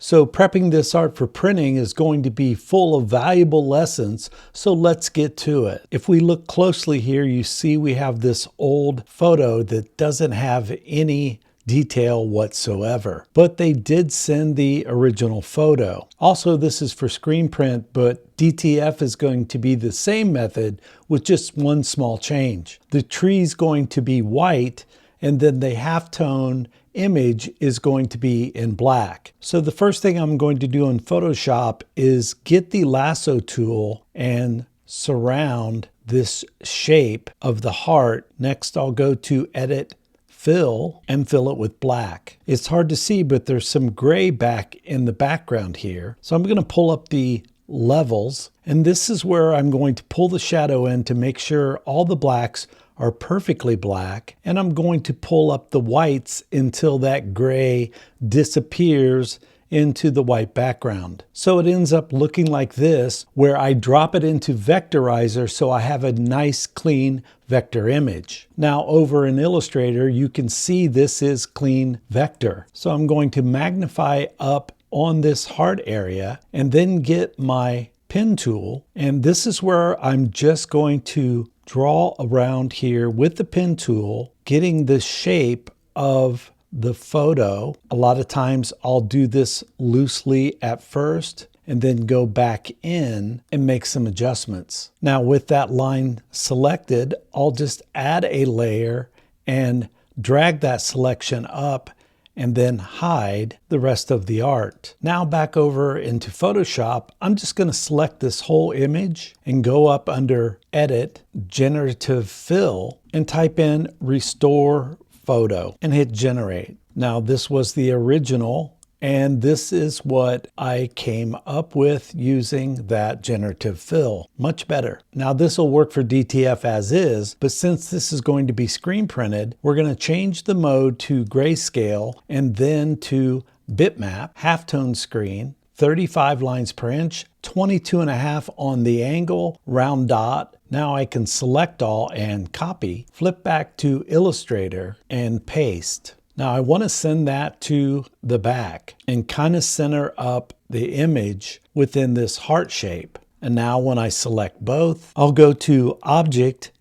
So prepping this art for printing is going to be full of valuable lessons, so let's get to it. If we look closely here, you see we have this old photo that doesn't have any detail whatsoever, but they did send the original photo. Also, this is for screen print, but DTF is going to be the same method with just one small change. The tree's going to be white, and then the halftone image is going to be in black. So the first thing I'm going to do in Photoshop is get the lasso tool and surround this shape of the heart. Next, I'll go to Edit, Fill, and fill it with black. It's hard to see, but there's some gray back in the background here. So I'm going to pull up the levels, and this is where I'm going to pull the shadow in to make sure all the blacks are perfectly black, and I'm going to pull up the whites until that gray disappears into the white background. So it ends up looking like this, where I drop it into Vectorizer so I have a nice clean vector image. Now over in Illustrator, you can see this is clean vector. So I'm going to magnify up on this heart area and then get my pen tool, and this is where I'm just going to draw around here with the pen tool, getting the shape of the photo. A lot of times I'll do this loosely at first and then go back in and make some adjustments. Now with that line selected, I'll just add a layer and drag that selection up and then hide the rest of the art. Now back over into Photoshop, I'm just going to select this whole image and go up under Edit, Generative Fill, and type in Restore Photo and hit Generate. Now this was the original, and this is what I came up with using that generative fill. Much better. Now this will work for DTF as is, but since this is going to be screen printed, we're going to change the mode to grayscale and then to bitmap, halftone screen, 35 lines per inch, 22.5 on the angle, round dot. Now I can select all and copy, flip back to Illustrator and paste. Now I want to send that to the back and kind of center up the image within this heart shape. And now when I select both, I'll go to Object,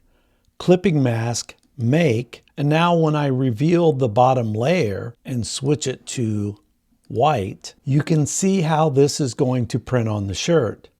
Clipping Mask, Make, and now when I reveal the bottom layer and switch it to white, you can see how this is going to print on the shirt.